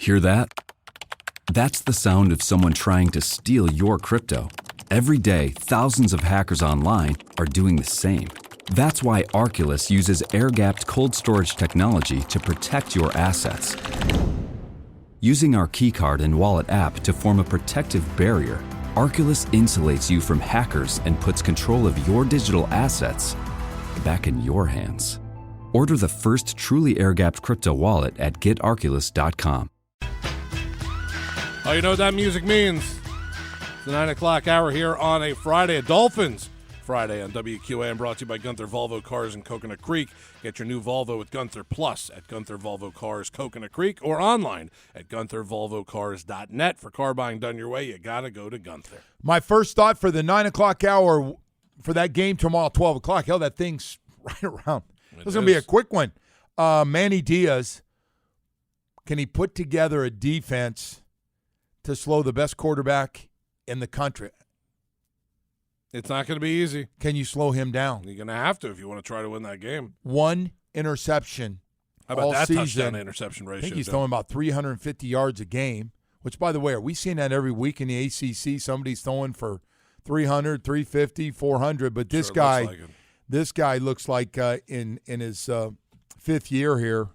Hear that? That's the sound of someone trying to steal your crypto. Every day, thousands of hackers online are doing the same. That's why Arculus uses air-gapped cold storage technology to protect your assets. Using our keycard and wallet app to form a protective barrier, Arculus insulates you from hackers and puts control of your digital assets back in your hands. Order the first truly air-gapped crypto wallet at getarculus.com. Oh, you know what that music means? It's the 9 o'clock hour here on a Friday, a Dolphins Friday on WQAM, brought to you by Gunther Volvo Cars in Coconut Creek. Get your new Volvo with Gunther Plus at Gunther Volvo Cars, Coconut Creek, or online at GuntherVolvoCars.net. For car buying done your way, you got to go to Gunther. My first thought for the 9 o'clock hour for that game tomorrow, 12 o'clock, hell, that thing's right around. It's going to be a quick one. Manny Diaz, can he put together a defense to slow the best quarterback in the country? It's not going to be easy. Can you slow him down? You're going to have to if you want to try to win that game. One interception How about all that season. touchdown to interception ratio? I think he's throwing about 350 yards a game, which, by the way, are we seeing that every week in the ACC? Somebody's throwing for 300, 350, 400. But this guy looks like in his fifth year here,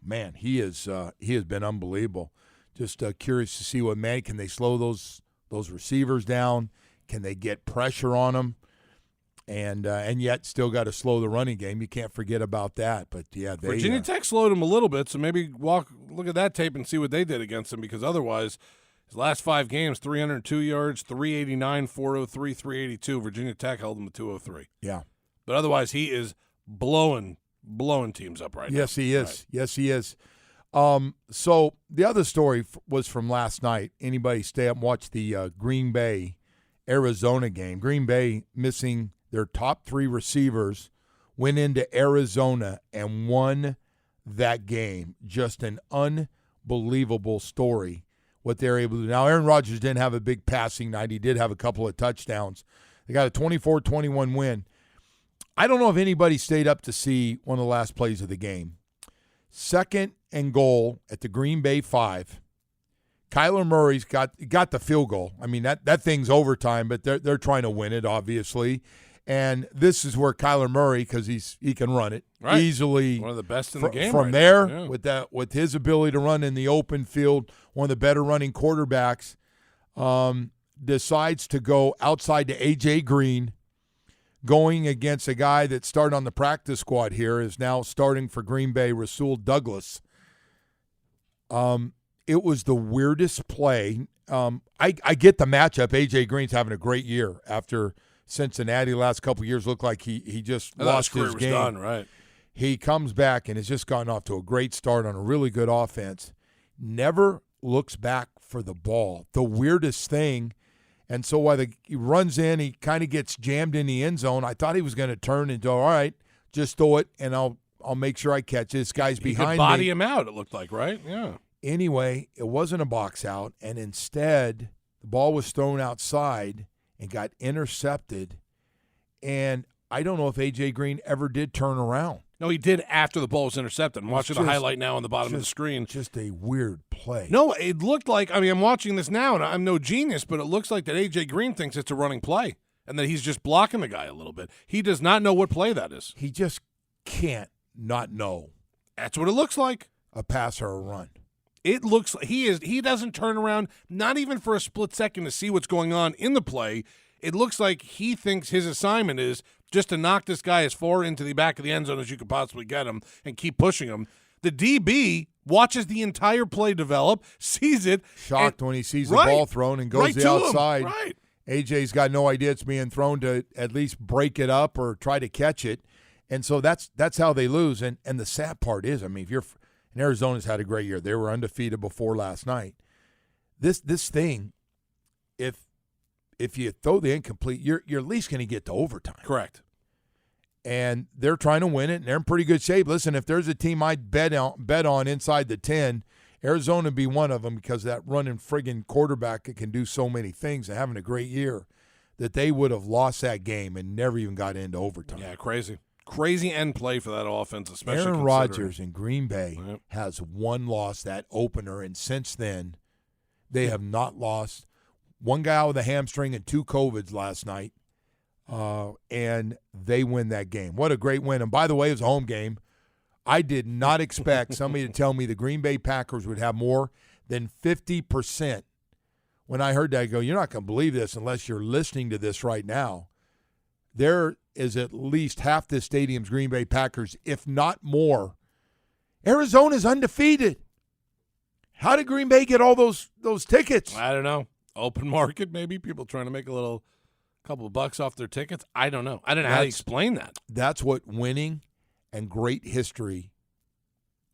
man, he has been unbelievable. Just curious to see can they slow those receivers down? Can they get pressure on them? And yet still got to slow the running game. You can't forget about that. But, yeah, Virginia Tech slowed him a little bit, so maybe look at that tape and see what they did against him, because otherwise his last 5 games, 302 yards, 389, 403, 382. Virginia Tech held him to 203. Yeah. But otherwise he is blowing teams up right now. Yes, he is. Right. Yes, he is. So the other story was from last night. Anybody stay up and watch the Green Bay Arizona game? Green Bay missing their top 3 receivers, went into Arizona and won that game. Just an unbelievable story what they're able to do. Now, Aaron Rodgers didn't have a big passing night. He did have a couple of touchdowns. They got a 24-21 win. I don't know if anybody stayed up to see one of the last plays of the game. 2nd and goal at the Green Bay 5. Kyler Murray's got the field goal. I mean, that thing's overtime, but they're trying to win it, obviously. And this is where Kyler Murray, because he can run it easily, one of the best in the game from right there now. Yeah. with his ability to run in the open field, one of the better running quarterbacks, decides to go outside to A.J. Green, going against a guy that started on the practice squad here, is now starting for Green Bay, Rasul Douglas. It was the weirdest play. I get the matchup. A.J. Green's having a great year after Cincinnati last couple of years. Looked like he just lost his game. Done, right. He comes back and has just gotten off to a great start on a really good offense. Never looks back for the ball. The weirdest thing. And so while he runs in, he kind of gets jammed in the end zone. I thought he was going to turn and go, all right, just throw it, and I'll make sure I catch it. This guy's behind me. Body him out, it looked like, right? Yeah. Anyway, it wasn't a box out, and instead the ball was thrown outside and got intercepted. And I don't know if A.J. Green ever did turn around. No, he did after the ball was intercepted. I'm watching the highlight now on the bottom of the screen. Just a weird play. No, it looked like, I'm watching this now, and I'm no genius, but it looks like that A.J. Green thinks it's a running play and that he's just blocking the guy a little bit. He does not know what play that is. He just can't not know. That's what it looks like. A pass or a run. It looks like he doesn't turn around, not even for a split second, to see what's going on in the play. It looks like he thinks his assignment is just to knock this guy as far into the back of the end zone as you could possibly get him and keep pushing him. The DB watches the entire play develop, sees it. Shocked when he sees the ball thrown and goes the outside. Right. AJ's got no idea it's being thrown to at least break it up or try to catch it. And so that's how they lose. And the sad part is, if you're – and Arizona's had a great year. They were undefeated before last night. This thing, if you throw the incomplete, you're at least going to get to overtime. Correct. And they're trying to win it, and they're in pretty good shape. Listen, if there's a team I'd bet on inside the 10, Arizona would be one of them, because that running friggin' quarterback that can do so many things and having a great year, that they would have lost that game and never even got into overtime. Yeah, crazy. crazy end play for that offense, especially Aaron considering Rodgers in Green Bay has one loss, that opener, and since then they have not lost. One guy out with a hamstring and 2 COVIDs last night, and they win that game. What a great win. And by the way, it was a home game. I did not expect somebody to tell me the Green Bay Packers would have more than 50%. When I heard that, I go, you're not going to believe this unless you're listening to this right now. There is at least half this stadium's Green Bay Packers, if not more. Arizona's undefeated. How did Green Bay get all those tickets? I don't know. Open market, maybe? People trying to make a couple of bucks off their tickets? I don't know. I don't know how to explain that. That's what winning and great history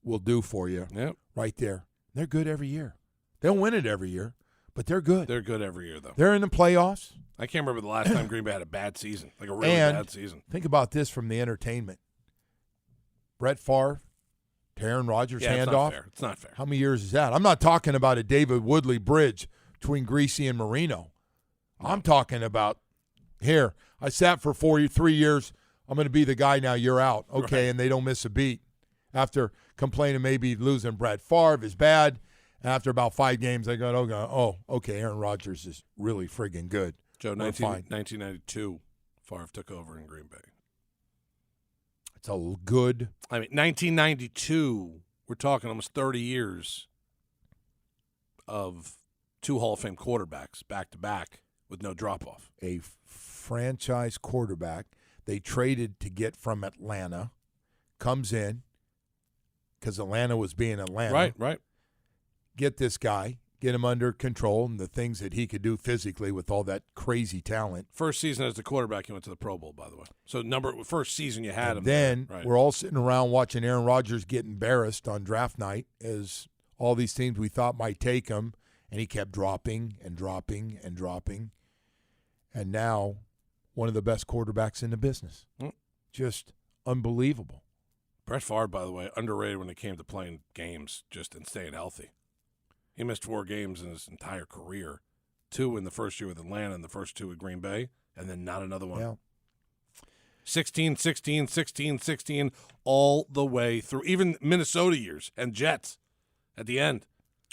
will do for you right there. They're good every year. They don't win it every year, but they're good. They're good every year, though. They're in the playoffs. I can't remember the last time Green Bay had a bad season, like a really bad season. Think about this from the entertainment. Brett Favre to Aaron Rodgers handoff. It's not fair. How many years is that? I'm not talking about a David Woodley bridge between Greasy and Marino. I'm talking about, here, I sat for 3 years. I'm going to be the guy now. You're out. Okay, right. And they don't miss a beat. After complaining maybe losing Brett Favre is bad, and after about 5 games, I go, okay, Aaron Rodgers is really friggin' good. Joe, 1992, Favre took over in Green Bay. It's a good. 1992, we're talking almost 30 years of 2 Hall of Fame quarterbacks back-to-back with no drop-off. A franchise quarterback they traded to get from Atlanta comes in because Atlanta was being Atlanta. Right. Get this guy. Get him under control and the things that he could do physically with all that crazy talent. First season as the quarterback, he went to the Pro Bowl, by the way. So first season you had him. Then right. We're all sitting around watching Aaron Rodgers get embarrassed on draft night as all these teams we thought might take him, and he kept dropping and dropping and dropping. And now one of the best quarterbacks in the business. Just unbelievable. Brett Favre, by the way, underrated when it came to playing games and staying healthy. He missed 4 games in his entire career, 2 in the first year with Atlanta and the first 2 with Green Bay, and then not another one. Yeah. 16, 16, 16, 16, all the way through, even Minnesota years and Jets at the end.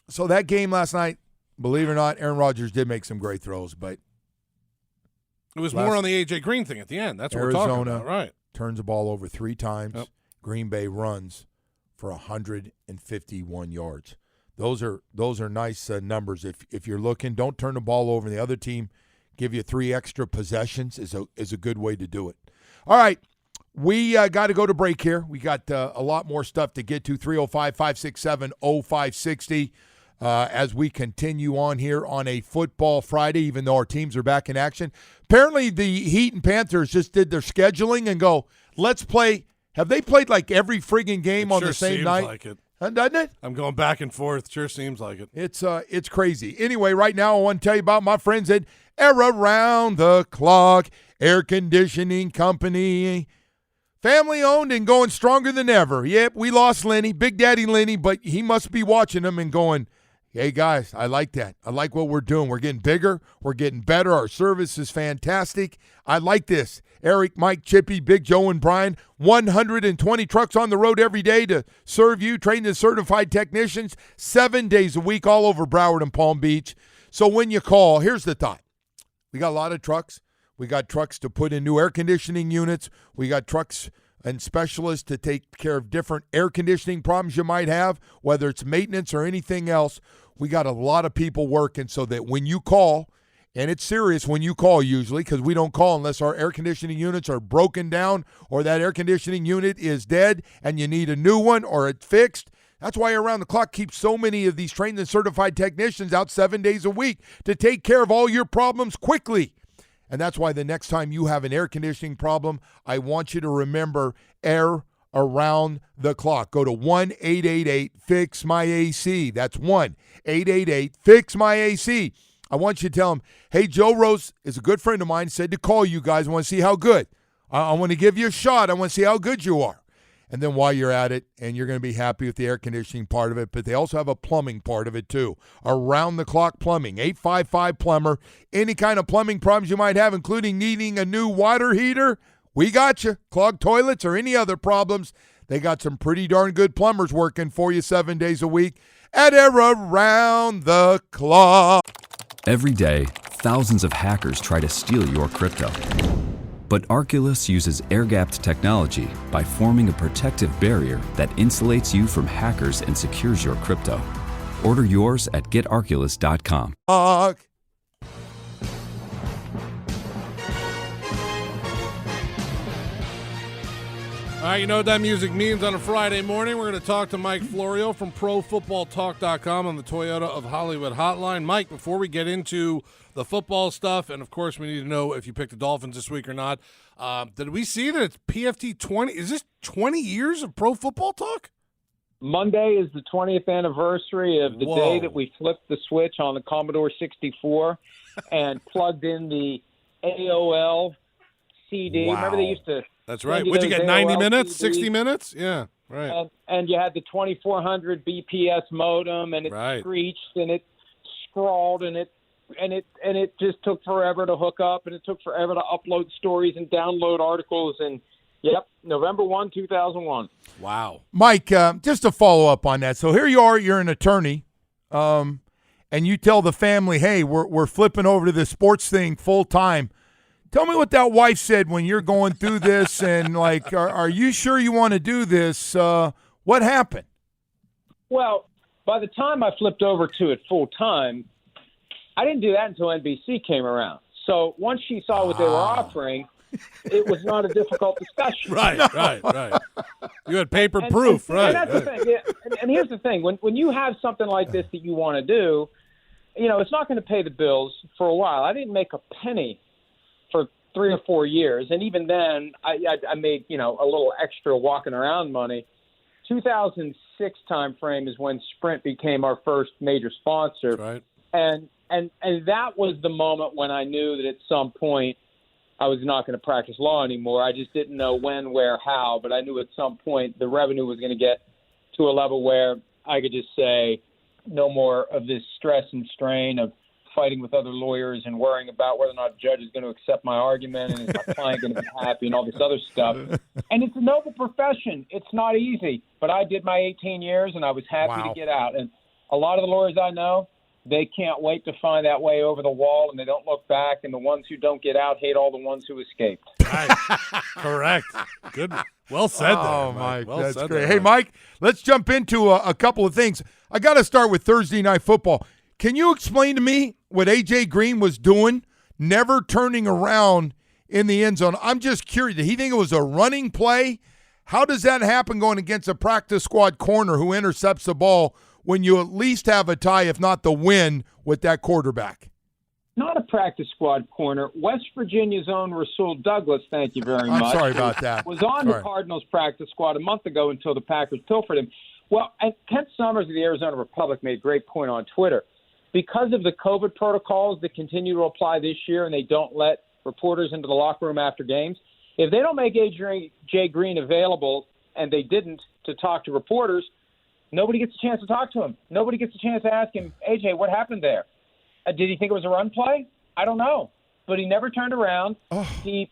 So that game last night, believe it or not, Aaron Rodgers did make some great throws, but it was more on the A.J. Green thing at the end. That's what Arizona we're talking about, right? Turns the ball over 3 times. Yep. Green Bay runs for 151 yards. Those are nice numbers. If you're looking, don't turn the ball over. And the other team give you 3 extra possessions is a good way to do it. All right, we got to go to break here. We got a lot more stuff to get to. 305-567-0560 as we continue on here on a football Friday, even though our teams are back in action. Apparently, the Heat and Panthers just did their scheduling and go, let's play. Have they played like every friggin' game on the same night? Like it. Doesn't it? I'm going back and forth. Sure seems like it. It's crazy. Anyway, right now I want to tell you about my friends at Around the Clock Air Conditioning Company. Family owned and going stronger than ever. Yep, we lost Lenny, Big Daddy Lenny, but he must be watching them and going, hey, guys, I like that. I like what we're doing. We're getting bigger. We're getting better. Our service is fantastic. I like this. Eric, Mike, Chippy, Big Joe, and Brian, 120 trucks on the road every day to serve you, train the certified technicians 7 days a week all over Broward and Palm Beach. So when you call, here's the thought. We got a lot of trucks. We got trucks to put in new air conditioning units. We got trucks and specialists to take care of different air conditioning problems you might have, whether it's maintenance or anything else. We got a lot of people working so that when you call, and it's serious when you call usually because we don't call unless our air conditioning units are broken down or that air conditioning unit is dead and you need a new one or it's fixed. That's why Around the Clock keeps so many of these trained and certified technicians out 7 days a week to take care of all your problems quickly. And that's why the next time you have an air conditioning problem, I want you to remember Air Around the Clock. Go to 1-888-FIX-MY-AC. That's 1-888-FIX-MY-AC. I want you to tell them, hey, Joe Rose is a good friend of mine, said to call you guys. I want to see how good. I want to give you a shot. I want to see how good you are. And then while you're at it, and you're going to be happy with the air conditioning part of it, but they also have a plumbing part of it too. Around-the-clock plumbing, 855-PLUMBER. Any kind of plumbing problems you might have, including needing a new water heater, we got you. Clogged toilets or any other problems, they got some pretty darn good plumbers working for you 7 days a week at Around the Clock. Every day, thousands of hackers try to steal your crypto. But Arculus uses air-gapped technology by forming a protective barrier that insulates you from hackers and secures your crypto. Order yours at getarculus.com. All right, you know what that music means on a Friday morning. We're going to talk to Mike Florio from ProFootballTalk.com on the Toyota of Hollywood hotline. Mike, before we get into the football stuff, and of course we need to know if you picked the Dolphins this week or not, did we see that it's PFT 20? Is this 20 years of Pro Football Talk? Monday is the 20th anniversary of the day that we flipped the switch on the Commodore 64 and plugged in the AOL CD. Wow. Remember they used to... That's right. Would you get 90 minutes, 60 minutes? Yeah, right. And you had the 2400 BPS modem, and it screeched, and it scrawled, and it just took forever to hook up, and it took forever to upload stories and download articles. And yep, November 1, 2001. Wow. Mike, just to follow up on that. So here you are, you're an attorney, and you tell the family, hey, we're flipping over to the sports thing full time. Tell me what that wife said when you're going through this, and like, are you sure you want to do this? What happened? Well, by the time I flipped over to it full time, I didn't do that until NBC came around. So once she saw what they were offering, it was not a difficult discussion. Right. You had paper proof, right? And that's the thing. Yeah, and here's the thing: when you have something like this that you want to do, it's not going to pay the bills for a while. I didn't make a penny for 3 or 4 years, and even then, I made a little extra walking around money. 2006 time frame is when Sprint became our first major sponsor, right? And that was the moment when I knew that at some point I was not going to practice law anymore. I just didn't know when, where, how, but I knew at some point the revenue was going to get to a level where I could just say no more of this stress and strain of fighting with other lawyers and worrying about whether or not a judge is going to accept my argument and is my client going to be happy and all this other stuff. And it's a noble profession. It's not easy, but I did my 18 years and I was happy to get out. And a lot of the lawyers I know, they can't wait to find that way over the wall, and they don't look back. And the ones who don't get out hate all the ones who escaped. Right. Correct. Good. Well said. Oh, there, Mike, well that's said great. there, Hey, Mike, let's jump into a couple of things. I got to start with Thursday Night Football. Can you explain to me what A.J. Green was doing, never turning around in the end zone? I'm just curious. Did he think it was a running play? How does that happen going against a practice squad corner who intercepts the ball when you at least have a tie, if not the win, with that quarterback? Not a practice squad corner. West Virginia's own Rasul Douglas, thank you very much. I'm sorry about that. Was on the Cardinals practice squad a month ago until the Packers pilfered him. Well, and Kent Summers of the Arizona Republic made a great point on Twitter. Because of the COVID protocols that continue to apply this year and they don't let reporters into the locker room after games, if they don't make A.J. Green available, and they didn't, to talk to reporters, nobody gets a chance to talk to him. Nobody gets a chance to ask him, AJ, what happened there? Did he think it was a run play? I don't know. But he never turned around. I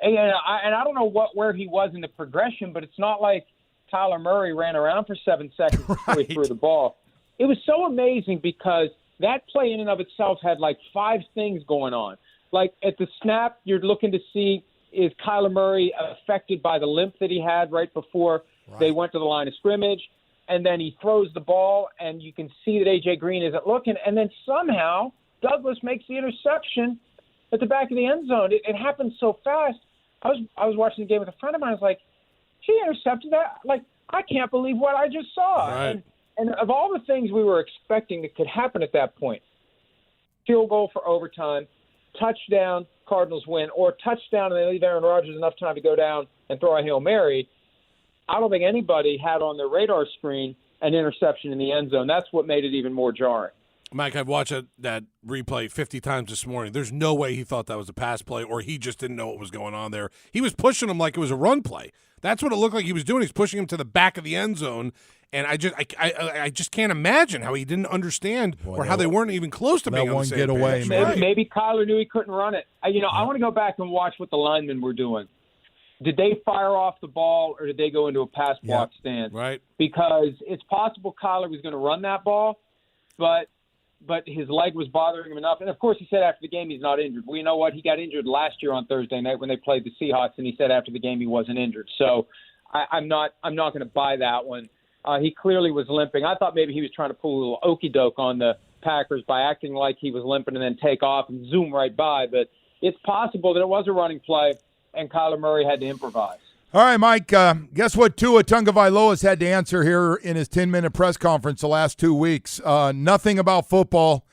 don't know where he was in the progression, but it's not like Kyler Murray ran around for 7 seconds before he threw the ball. It was so amazing because that play in and of itself had like 5 things going on. Like at the snap, you're looking to see, is Kyler Murray affected by the limp that he had right before they went to the line of scrimmage? And then he throws the ball, and you can see that A.J. Green isn't looking. And then somehow Douglas makes the interception at the back of the end zone. It happened so fast. I was watching the game with a friend of mine. I was like, he intercepted that? Like, I can't believe what I just saw. Right. And of all the things we were expecting that could happen at that point, field goal for overtime, touchdown, Cardinals win, or touchdown and they leave Aaron Rodgers enough time to go down and throw a Hail Mary, I don't think anybody had on their radar screen an interception in the end zone. That's what made it even more jarring. Mike, I've watched that replay 50 times this morning. There's no way he thought that was a pass play or he just didn't know what was going on there. He was pushing him like it was a run play. That's what it looked like he was doing. He's pushing him to the back of the end zone, and I just can't imagine how he didn't understand or how they weren't even close to being on the same get away, page. man. Maybe Kyler knew he couldn't run it. I want to go back and watch what the linemen were doing. did they fire off the ball or did they go into a pass block stance? Right. Because it's possible Kyler was going to run that ball, but his leg was bothering him enough. And, of course, he said after the game he's not injured. Well, you know what? He got injured last year on Thursday night when they played the Seahawks, and he said after the game he wasn't injured. So I'm not going to buy that one. He clearly was limping. I thought maybe he was trying to pull a little okey-doke on the Packers by acting like he was limping and then take off and zoom right by. But it's possible that it was a running play and Kyler Murray had to improvise. All right, Mike, guess what Tua Tagovailoa's had to answer here in his 10-minute press conference the last 2 weeks? Nothing about football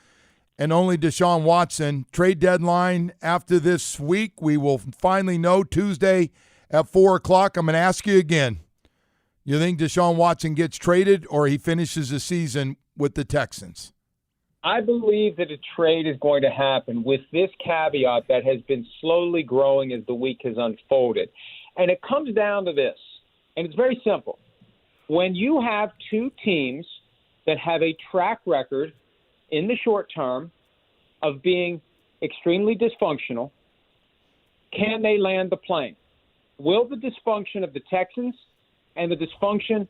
and only Deshaun Watson. Trade deadline after this week. We will finally know Tuesday at 4 o'clock. I'm going to ask you again. You think Deshaun Watson gets traded or he finishes the season with the Texans? I believe that a trade is going to happen with this caveat that has been slowly growing as the week has unfolded. And it comes down to this, and it's very simple. When you have two teams that have a track record in the short term of being extremely dysfunctional, can they land the plane? Will the dysfunction of the Texans and the dysfunction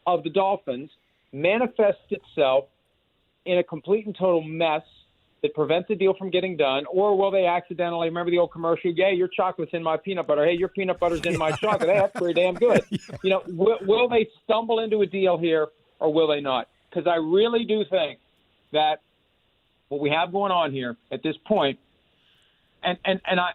of the Dolphins manifest itself in a complete and total mess that prevents the deal from getting done, or will they accidentally, remember the old commercial, yeah, your chocolate's in my peanut butter, hey, your peanut butter's in my chocolate, hey, that's pretty damn good. You know, will they stumble into a deal here, or will they not? Because I really do think that what we have going on here at this point, and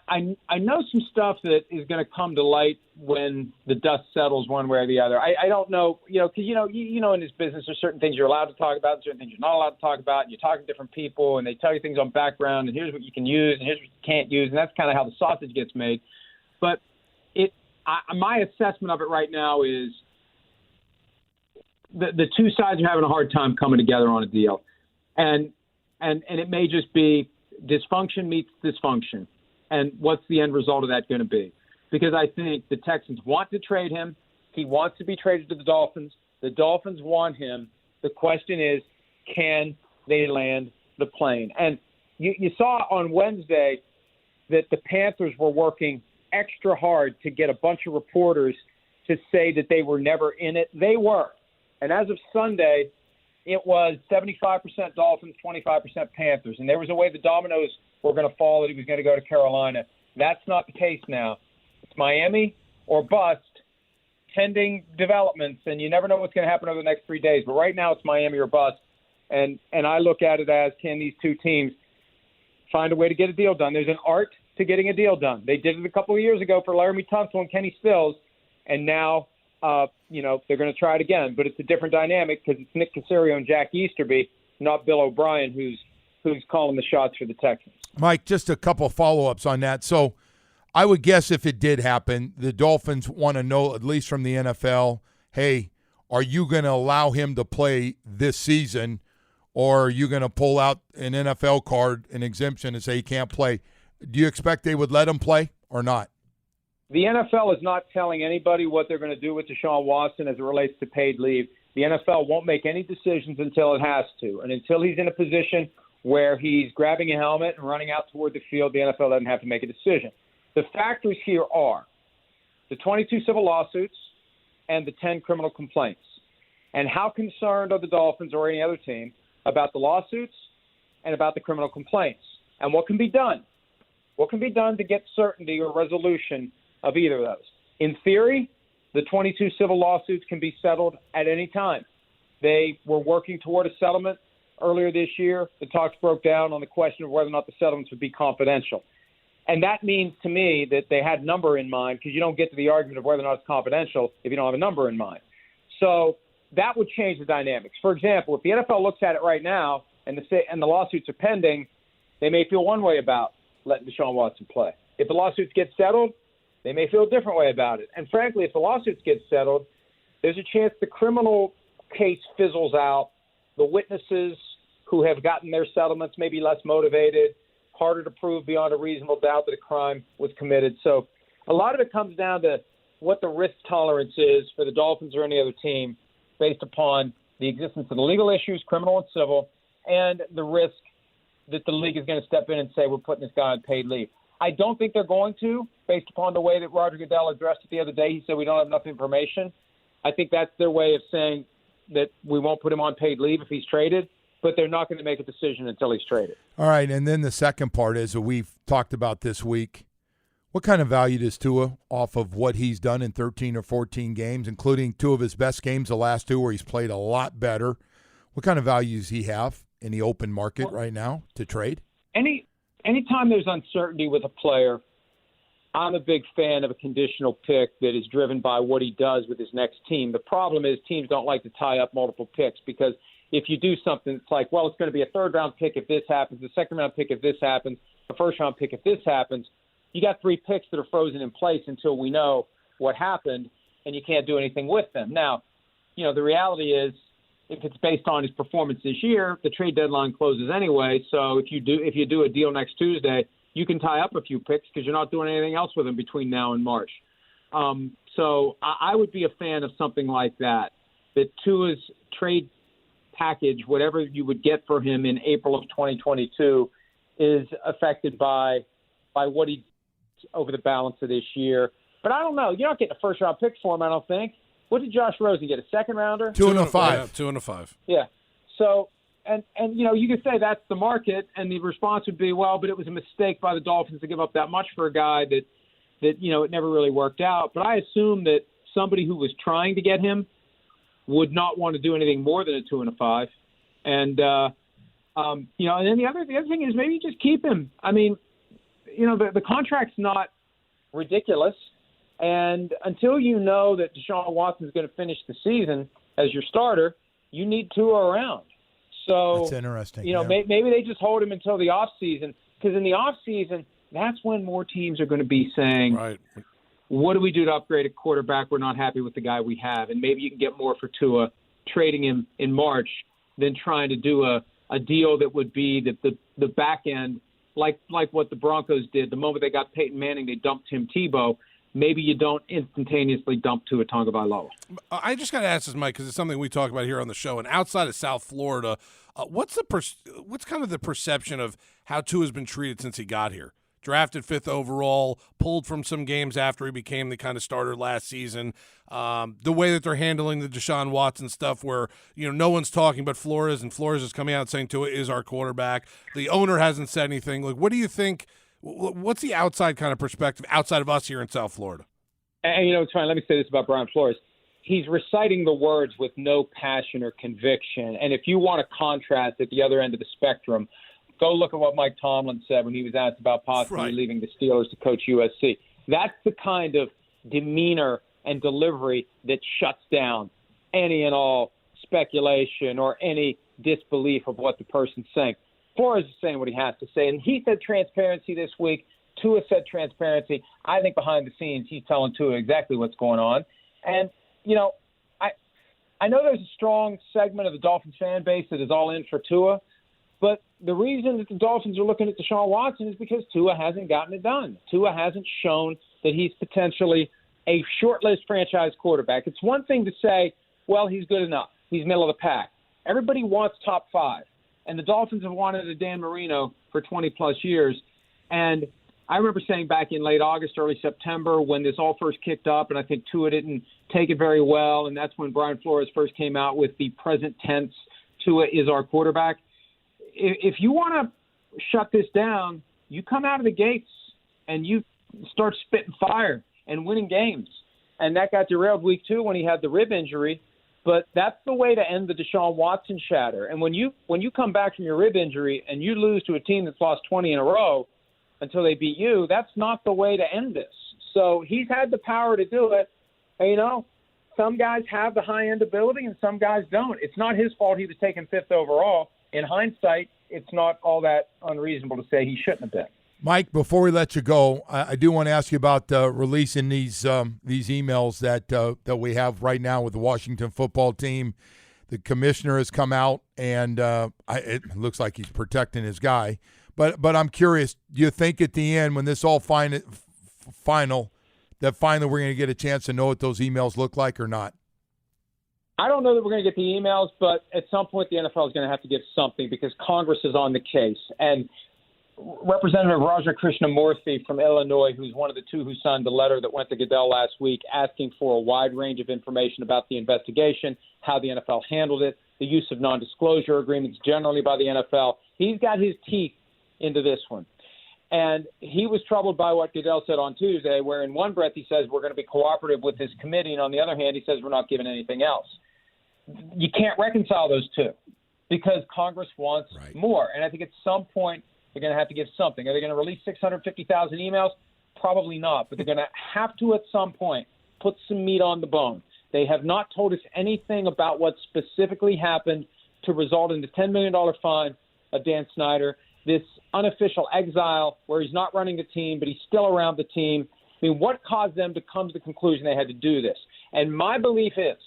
I know some stuff that is going to come to light when the dust settles one way or the other. I don't know, because in this business there's certain things you're allowed to talk about and certain things you're not allowed to talk about. And you talk to different people and they tell you things on background and here's what you can use and here's what you can't use, and that's kind of how the sausage gets made. But my assessment of it right now is the two sides are having a hard time coming together on a deal, and it may just be dysfunction meets dysfunction. And what's the end result of that going to be? Because I think the Texans want to trade him. He wants to be traded to the Dolphins. The Dolphins want him. The question is, can they land the plane? And you saw on Wednesday that the Panthers were working extra hard to get a bunch of reporters to say that they were never in it. They were. And as of Sunday, it was 75% Dolphins, 25% Panthers. And there was a way the dominoes were going to fall that he was going to go to Carolina. That's not the case now. It's Miami or bust, pending developments, and you never know what's going to happen over the next 3 days. But right now it's Miami or bust. And I look at it as, can these two teams find a way to get a deal done? There's an art to getting a deal done. They did it a couple of years ago for Laramie Tunsil and Kenny Stills, and now they're going to try it again, but it's a different dynamic because it's Nick Caserio and Jack Easterby, not Bill O'Brien, who's calling the shots for the Texans. Mike, just a couple follow-ups on that. So I would guess if it did happen, the Dolphins want to know, at least from the NFL, hey, are you going to allow him to play this season, or are you going to pull out an NFL card, an exemption, and say he can't play? Do you expect they would let him play or not? The NFL is not telling anybody what they're going to do with Deshaun Watson as it relates to paid leave. The NFL won't make any decisions until it has to. And until he's in a position where he's grabbing a helmet and running out toward the field, the NFL doesn't have to make a decision. The factors here are the 22 civil lawsuits and the 10 criminal complaints. And how concerned are the Dolphins or any other team about the lawsuits and about the criminal complaints? And what can be done? What can be done to get certainty or resolution of either of those? In theory, the 22 civil lawsuits can be settled at any time. They were working toward a settlement earlier this year. The talks broke down on the question of whether or not the settlements would be confidential. And that means to me that they had number in mind, because you don't get to the argument of whether or not it's confidential if you don't have a number in mind. So that would change the dynamics. For example, if the NFL looks at it right now and the lawsuits are pending, they may feel one way about letting Deshaun Watson play. If the lawsuits get settled, they may feel a different way about it. And frankly, if the lawsuits get settled, there's a chance the criminal case fizzles out. The witnesses who have gotten their settlements may be less motivated, harder to prove beyond a reasonable doubt that a crime was committed. So a lot of it comes down to what the risk tolerance is for the Dolphins or any other team based upon the existence of the legal issues, criminal and civil, and the risk that the league is going to step in and say, we're putting this guy on paid leave. I don't think they're going to, based upon the way that Roger Goodell addressed it the other day. He said we don't have enough information. I think that's their way of saying that we won't put him on paid leave if he's traded, but they're not going to make a decision until he's traded. All right, and then the second part is that we've talked about this week. What kind of value does Tua off of what he's done in 13 or 14 games, including two of his best games, the last two where he's played a lot better? What kind of value does he have in the open market right now to trade? Anytime there's uncertainty with a player, I'm a big fan of a conditional pick that is driven by what he does with his next team. The problem is teams don't like to tie up multiple picks because if you do something, it's like, well, it's going to be a third-round pick if this happens, a second-round pick if this happens, a first-round pick if this happens. You got 3 picks that are frozen in place until we know what happened, and you can't do anything with them. Now, the reality is if it's based on his performance this year, the trade deadline closes anyway. So if you do a deal next Tuesday, you can tie up a few picks because you're not doing anything else with them between now and March. So I would be a fan of something like that Tua's trade package, whatever you would get for him in April of 2022, is affected by what he over the balance of this year. But I don't know. You're not getting a first-round pick for him, I don't think. What did Josh Rosen get, a second-rounder? 2 and a 5. Yeah, 2 and a 5. Yeah. So, and you could say that's the market, and the response would be, well, but it was a mistake by the Dolphins to give up that much for a guy that it never really worked out. But I assume that somebody who was trying to get him would not want to do anything more than a 2 and a 5. And, and then the other thing is maybe just keep him. I mean, the contract's not ridiculous. And until you know that Deshaun Watson is going to finish the season as your starter, you need Tua around. So that's interesting. Maybe they just hold him until the offseason, because in the offseason, that's when more teams are going to be saying, right, what do we do to upgrade a quarterback? We're not happy with the guy we have. And maybe you can get more for Tua trading him in March than trying to do a deal that would be the back end, like what the Broncos did. The moment they got Peyton Manning, they dumped Tim Tebow. Maybe you don't instantaneously dump Tua Tagovailoa. I just got to ask this, Mike, because it's something we talk about here on the show. And outside of South Florida, what's kind of the perception of how Tua has been treated since he got here? Drafted 5th overall, pulled from some games after he became the kind of starter last season. The way that they're handling the Deshaun Watson stuff, where no one's talking but Flores, and Flores is coming out saying Tua is our quarterback. The owner hasn't said anything. Like, what do you think? What's the outside kind of perspective outside of us here in South Florida? And it's fine. Let me say this about Brian Flores. He's reciting the words with no passion or conviction. And if you want to contrast at the other end of the spectrum, go look at what Mike Tomlin said when he was asked about possibly leaving the Steelers to coach USC. That's the kind of demeanor and delivery that shuts down any and all speculation or any disbelief of what the person's saying. Flores is saying what he has to say, and he said transparency this week. Tua said transparency. I think behind the scenes he's telling Tua exactly what's going on. And, I know there's a strong segment of the Dolphins fan base that is all in for Tua, but the reason that the Dolphins are looking at Deshaun Watson is because Tua hasn't gotten it done. Tua hasn't shown that he's potentially a short-list franchise quarterback. It's one thing to say, well, he's good enough. He's middle of the pack. Everybody wants top 5. And the Dolphins have wanted a Dan Marino for 20-plus years. And I remember saying back in late August, early September, when this all first kicked up, and I think Tua didn't take it very well, and that's when Brian Flores first came out with the present tense, Tua is our quarterback. If you want to shut this down, you come out of the gates and you start spitting fire and winning games. And that got derailed week 2 when he had the rib injury. But that's the way to end the Deshaun Watson chatter. And when you come back from your rib injury and you lose to a team that's lost 20 in a row until they beat you, that's not the way to end this. So he's had the power to do it. And, some guys have the high-end ability and some guys don't. It's not his fault he was taken 5th overall. In hindsight, it's not all that unreasonable to say he shouldn't have been. Mike, before we let you go, I do want to ask you about releasing these emails that we have right now with the Washington football team. The commissioner has come out, and it looks like he's protecting his guy. But I'm curious, do you think at the end, when this all final, that finally we're going to get a chance to know what those emails look like or not? I don't know that we're going to get the emails, but at some point the NFL is going to have to give something because Congress is on the case. And Representative Raja Krishnamurthy from Illinois, who's one of the two who signed the letter that went to Goodell last week, asking for a wide range of information about the investigation, how the NFL handled it, the use of non-disclosure agreements generally by the NFL. He's got his teeth into this one. And he was troubled by what Goodell said on Tuesday, where in one breath he says we're going to be cooperative with this committee, and on the other hand he says we're not giving anything else. You can't reconcile those two because Congress wants more. And I think at some point they're going to have to give something. Are they going to release 650,000 emails? Probably not, but they're going to have to at some point put some meat on the bone. They have not told us anything about what specifically happened to result in the $10 million fine of Dan Snyder, this unofficial exile where he's not running the team, but he's still around the team. I mean, what caused them to come to the conclusion they had to do this? And my belief is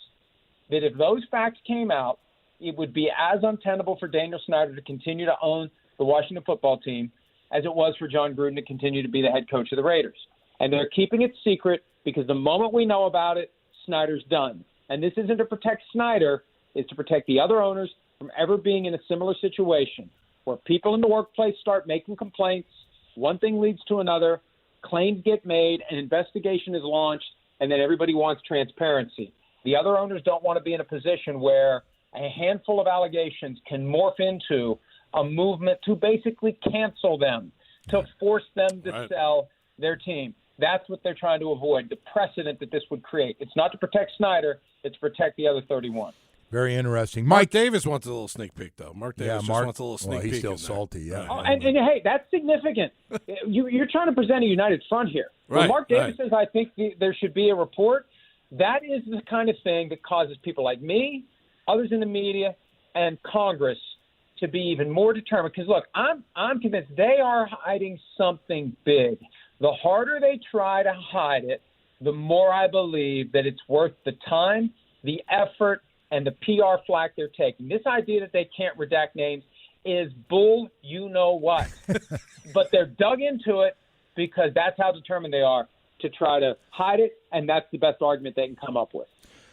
that if those facts came out, it would be as untenable for Daniel Snyder to continue to own the Washington football team as it was for John Gruden to continue to be the head coach of the Raiders. And they're keeping it secret because the moment we know about it, Snyder's done. And this isn't to protect Snyder, it's to protect the other owners from ever being in a similar situation where people in the workplace start making complaints, one thing leads to another, claims get made, an investigation is launched, and then everybody wants transparency. The other owners don't want to be in a position where a handful of allegations can morph into a movement to basically cancel them, to force them to sell their team. That's what they're trying to avoid, the precedent that this would create. It's not to protect Snyder, it's to protect the other 31. Very interesting. Mark Davis wants a little sneak peek, though. Mark Davis wants a little sneak peek. He's still salty, yeah. Oh, and hey, that's significant. You're trying to present a united front here. When Mark Davis says, I think there should be a report, that is the kind of thing that causes people like me, others in the media, and Congress to be even more determined. Because, look, I'm convinced they are hiding something big. The harder they try to hide it, the more I believe that it's worth the time, the effort, and the PR flack they're taking. This idea that they can't redact names is bull you-know-what. But they're dug into it because that's how determined they are to try to hide it, and that's the best argument they can come up with.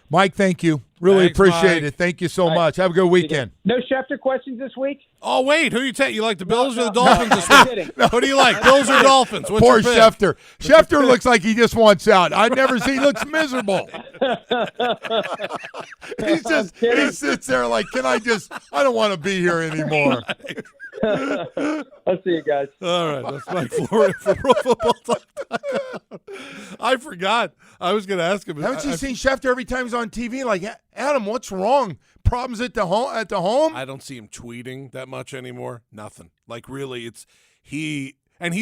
Mike, thank you. Really appreciate it. Thank you so much. Have a good weekend. No Schefter questions this week? Oh, wait. Who you take? You like the Bills or the Dolphins this week? Who do you like, Bills or Dolphins? What's Poor your pick? Schefter. Schefter looks like he just wants out. I've never seen. He looks miserable. He sits there like, I don't want to be here anymore. I'll see you guys. All right. That's Mike Florio for Pro Football Talk. I forgot. I was going to ask him. Haven't you seen Schefter every time he's on TV? Like, Adam, what's wrong? Problems at the home? I don't see him tweeting that much anymore. Nothing. Like, really, he's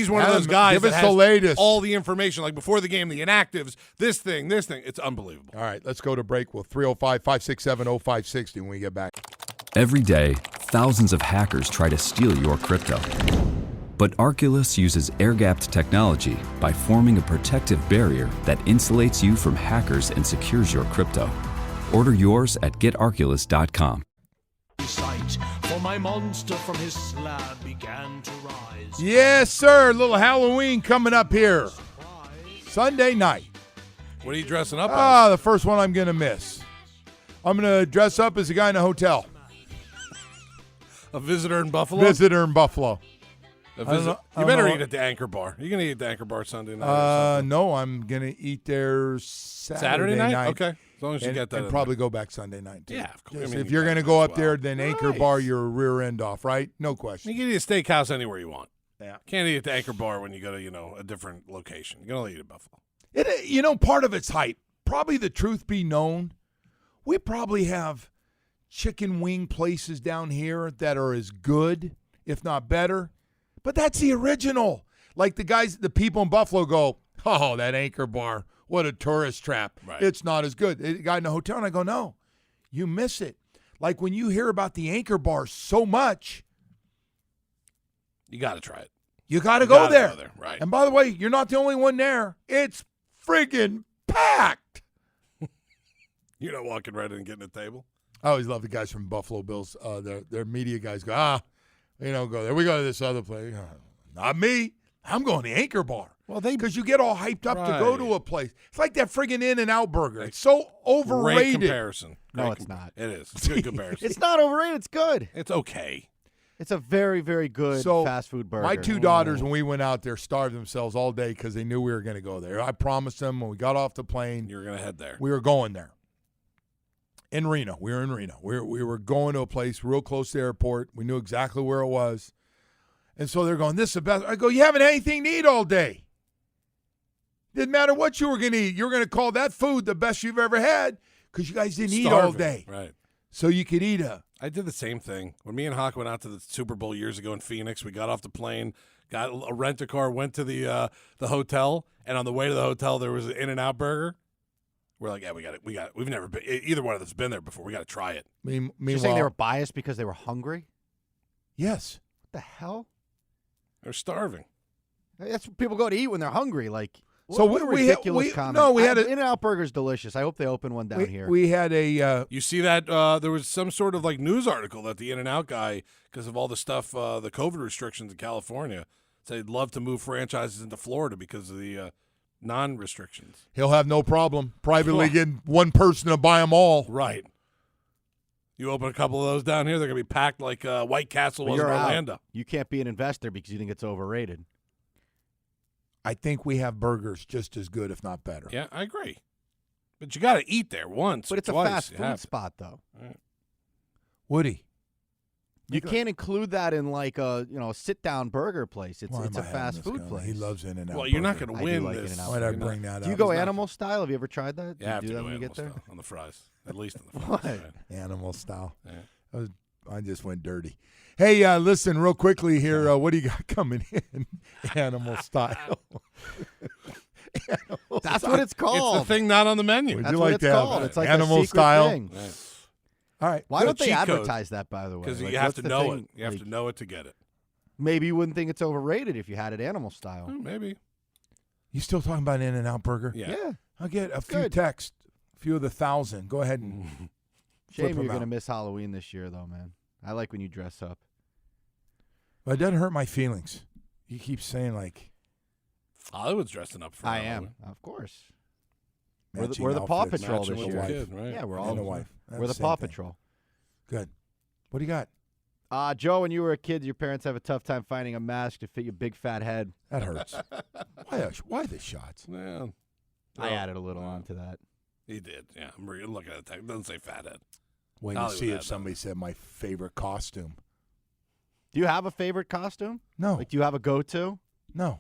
one of those guys that has the latest. All the information. Like, before the game, the inactives, this thing. It's unbelievable. All right, let's go to break with 305-567-0560 when we get back. Every day, thousands of hackers try to steal your crypto. But Arculus uses air-gapped technology by forming a protective barrier that insulates you from hackers and secures your crypto. Order yours at getarculus.com. For my monster from his slab began to rise. Yes, sir. A little Halloween coming up here. Sunday night. What are you dressing up as? The first one I'm going to miss. I'm going to dress up as a guy in a hotel. A visitor in Buffalo? Visitor in Buffalo. You better eat at the Anchor Bar. You're going to eat at the Anchor Bar Sunday night? No, I'm going to eat there Saturday night. Okay. As long as you get that. And probably go back Sunday night, too. Yeah, of course. Yes, if you're going to go up there, then Anchor Bar, your rear end off, right? No question. You can eat a steakhouse anywhere you want. Yeah. Can't eat at the Anchor Bar when you go to, a different location. You're going to eat at Buffalo. Part of it's hype. Probably the truth be known, we probably have chicken wing places down here that are as good, if not better. But that's the original. Like the people in Buffalo go, oh, that Anchor Bar, what a tourist trap. Right. It's not as good. The guy in the hotel, and I go, no, you miss it. Like when you hear about the Anchor Bar so much. You got to try it. You got to go there. Right. And by the way, you're not the only one there. It's friggin' packed. You're not walking right in and getting a table? I always love the guys from Buffalo Bills. Their media guys go, go there. We go to this other place. Not me. I'm going to the Anchor Bar. Well, because you get all hyped up to go to a place. It's like that friggin' In-N-Out burger. It's so overrated. Great comparison. No, it's not. It is. It's a good comparison. It's not overrated. It's good. It's okay. It's a very, very good fast food burger. My two daughters, when we went out there, starved themselves all day because they knew we were going to go there. I promised them when we got off the plane. You were going to head there. We were going there. In Reno. We were in Reno. We were going to a place real close to the airport. We knew exactly where it was. And so they're going, this is the best. I go, you haven't had anything to eat all day. Didn't matter what you were going to eat. You were going to call that food the best you've ever had because you guys didn't eat all day. Right. So you could eat I did the same thing. When me and Hawk went out to the Super Bowl years ago in Phoenix, we got off the plane, got a rent-a-car, went to the hotel, and on the way to the hotel there was an In-N-Out burger. We're like, yeah, we got it. We've never been. Either one of us has been there before. We got to try it. You're saying they were biased because they were hungry? Yes. What the hell? They're starving. That's what people go to eat when they're hungry. Like, so what a ridiculous comment. No, we had In-N-Out Burger's delicious. I hope they open one down here. We had a. You see that there was some sort of like news article that the In-N-Out guy, because of all the stuff, the COVID restrictions in California, said he'd love to move franchises into Florida because of the non-restrictions. He'll have no problem privately getting one person to buy them all. Right. You open a couple of those down here, they're going to be packed like White Castle was in Orlando. Out. You can't be an investor because you think it's overrated. I think we have burgers just as good, if not better. Yeah, I agree. But you got to eat there once But it's twice. a fast food spot, though. Right. Woody. You can't include that in like a sit-down burger place. It's a fast food place. He loves In-N-Out. Well, you're not going to win like this. In-N-Out. Why did I bring that up? Do you go animal style? Have you ever tried that? Yeah, do you do that when you get there? On the fries. At least on the fries. What? Right. Animal style. Yeah. I just went dirty. Hey, listen, real quickly here. What do you got coming in? Animal style. That's what it's called. It's the thing not on the menu. Would That's you what like it's to have called. It's like animal a secret style? thing. Right. All right. Why don't they cheat code. advertise that, by the way? Because Like, you have what's to the know thing? it. You have to know it to get it. Maybe you wouldn't think it's overrated if you had it animal style. Maybe. You still talking about In-N-Out burger? Yeah. I'll get a few Good. texts, a few of the 1,000. Go ahead and Shame flip you're 'em going to out. miss Halloween this year, though, man. I like when you dress up. But it doesn't hurt my feelings. You keep saying like Hollywood's dressing up for I Halloween. am, of course. matching We're the Paw outfits. Patrol Matching this with year. the kid, right? Yeah, we're And all the wife. We're the Same Paw thing. Patrol. Good. What do you got? Joe, when you were a kid, your parents have a tough time finding a mask to fit your big fat head. That hurts. Why the shots? Yeah. I added a little onto that. He did. Yeah. I'm looking at it. It doesn't say fathead. Wait to Hollywood see had if somebody said my favorite costume. Do you have a favorite costume? No. Like, do you have a go-to? No.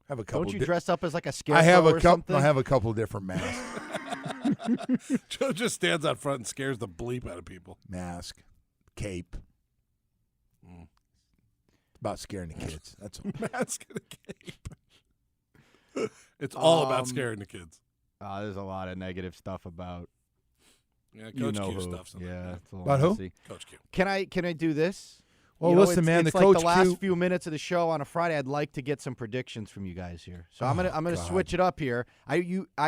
I have a couple. Don't you dress up as like a scarecrow I have a or couple. something? I have a couple different masks. Joe just stands out front and scares the bleep out of people. Mask, cape. It's about scaring the kids. That's all. Mask and a cape. It's all about scaring the kids. There's a lot of negative stuff about Yeah, Coach you know Q who. stuff. something like Yeah, that. it's a little About who? messy. Coach Q. Can I do this? Well, You know, listen, it's, man. It's the like Coach the last Q. few minutes of the show on a Friday. I'd like to get some predictions from you guys here. So I'm gonna God. switch it up here. I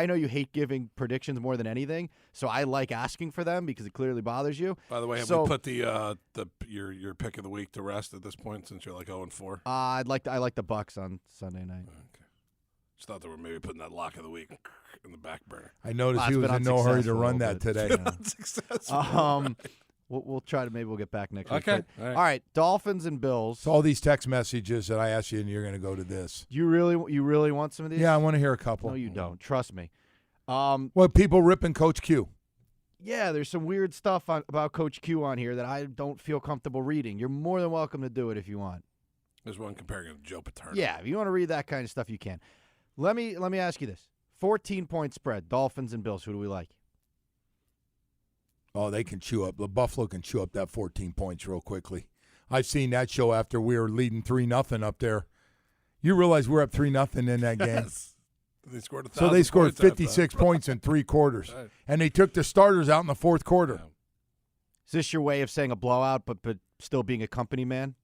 know you hate giving predictions more than anything, so I like asking for them because it clearly bothers you. By the way, have So- we put your pick of the week to rest at this point since you're like 0-4? I like the Bucks on Sunday night. Okay. Just thought they were maybe putting that lock of the week in the back burner. I noticed Well, he it's was been in no hurry to unsuccessful a run little that bit. today. Unsuccessful. We'll try to maybe we'll get back next week. Okay. But- All right. all right. Dolphins and Bills. So all these text messages that I asked you, and you're going to go to this. You really want some of these? Yeah, I want to hear a couple. No, you don't. Trust me. Well, people ripping Coach Q. Yeah, there's some weird stuff about Coach Q on here that I don't feel comfortable reading. You're more than welcome to do it if you want. There's one comparing him to Joe Paterno. Yeah, if you want to read that kind of stuff, you can. Let me ask you this: 14-point spread, Dolphins and Bills. Who do we like? Oh, they can chew up. The Buffalo can chew up that 14 points real quickly. I've seen that show after we were leading 3-0 up there. You realize we're up 3-0 in that game. Yes. They scored 1,000 So they scored points after 56 that. points in 3 quarters. Right. And they took the starters out in the 4th quarter. Yeah. Is this your way of saying a blowout, but still being a company man?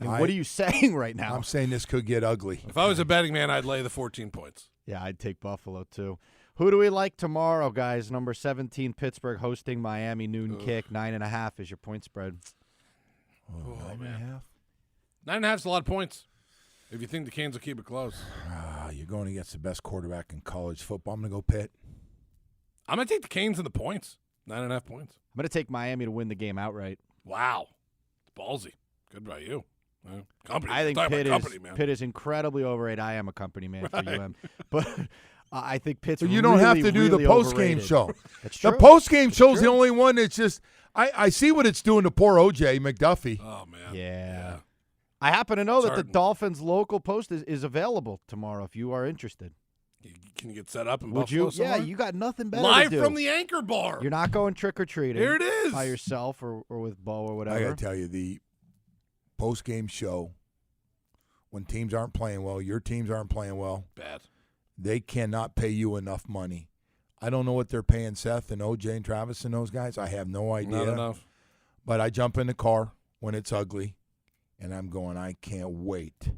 I mean, what are you saying right now? I'm saying this could get ugly. If I was a betting man, I'd lay the 14 points. Yeah, I'd take Buffalo too. Who do we like tomorrow, guys? Number 17, Pittsburgh hosting Miami, noon kick. 9.5 is your point spread. Oh, 9.5? 9.5 is a lot of points. If you think the Canes will keep it close. You're going against the best quarterback in college football. I'm going to go Pitt. I'm going to take the Canes and the points. 9.5 points. I'm going to take Miami to win the game outright. Wow. Ballsy. Good by you. Company. I think Talk about Pitt company, man. Pitt is incredibly overrated. I am a company man for UM, but I think Pitt's. So you don't have to do really the post game overrated. show. That's true. The post game show is the only one that's just. I see what it's doing to poor OJ McDuffie. Oh, man. Yeah. I happen to know that the hard. Dolphins' local post is available tomorrow if you are interested. Can you get set up in Would Buffalo you? Yeah, somewhere? you got nothing better Live to do. from the Anchor Bar. You're not going trick or treating. Here it is. By yourself or with Bo or whatever. I got to tell you, the post game show, when teams aren't playing well, your teams aren't playing well, Bad. they cannot pay you enough money. I don't know what they're paying Seth and OJ and Travis and those guys. I have no idea. Not enough. But I jump in the car when it's ugly, and I'm going, I can't wait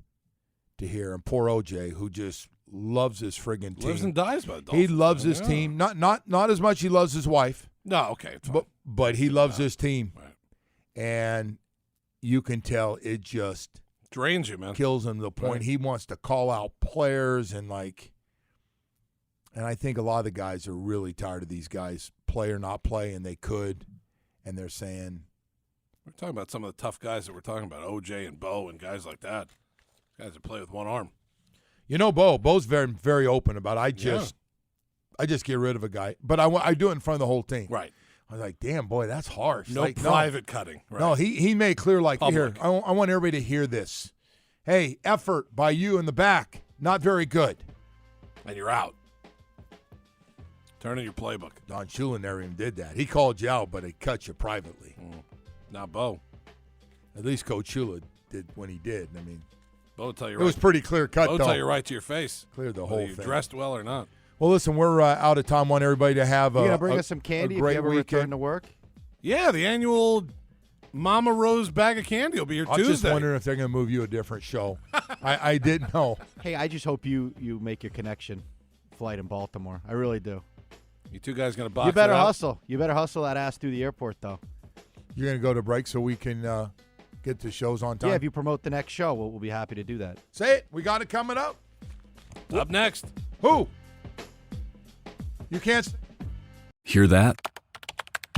to hear. And poor OJ, who just loves his friggin' team. Lives and dies by the He Dolphins. loves his team. Not as much he loves his wife, No, okay. It's fine. but he loves his team. Right. And you can tell it just Drains you, man. kills him to the point Right. he wants to call out players and I think a lot of the guys are really tired of these guys play or not play, and they could, and they're saying, We're talking about some of the tough guys that we're talking about, OJ and Bo and guys like that. Guys that play with one arm. you know, Bo's very, very open about it. I just get rid of a guy, but I do it in front of the whole team. Right. I was like, damn, boy, that's harsh. No Like, private cutting. Right. No, he made clear, like, Public. here, I want everybody to hear this. Hey, effort by you in the back, not very good. And you're out. Turn in your playbook. Don Shula never even did that. He called you out, but he cut you privately. Now, Bo. At least Coach Shula did when he did. I mean, Bo will tell you it right. was pretty clear cut, Bo will though. tell you right to your face. Cleared the whether whole you thing. dressed well or not. Well, listen, we're out of time. Want everybody to have You a gonna bring a- us some candy a if great you ever weekend. return to work? Yeah, the annual Mama Rose bag of candy will be here I'm Tuesday. just wondering if they're going to move you a different show. I didn't know. Hey, I just hope you make your connection flight in Baltimore. I really do. You two guys going to box You better it out? hustle. You better hustle that ass through the airport, though. You're going to go to break so we can get to shows on time? Yeah, if you promote the next show, we'll be happy to do that. Say it. We got it coming up. Up next. Who? You can't. Hear that?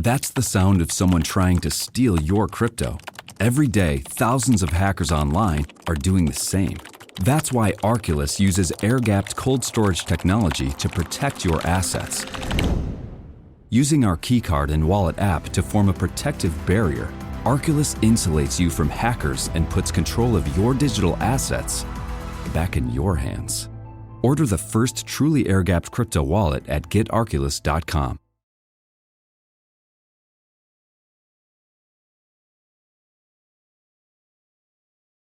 That's the sound of someone trying to steal your crypto. Every day, thousands of hackers online are doing the same. That's why Arculus uses air-gapped cold storage technology to protect your assets. Using our keycard and wallet app to form a protective barrier, Arculus insulates you from hackers and puts control of your digital assets back in your hands. Order the first truly air-gapped crypto wallet at getarculus.com.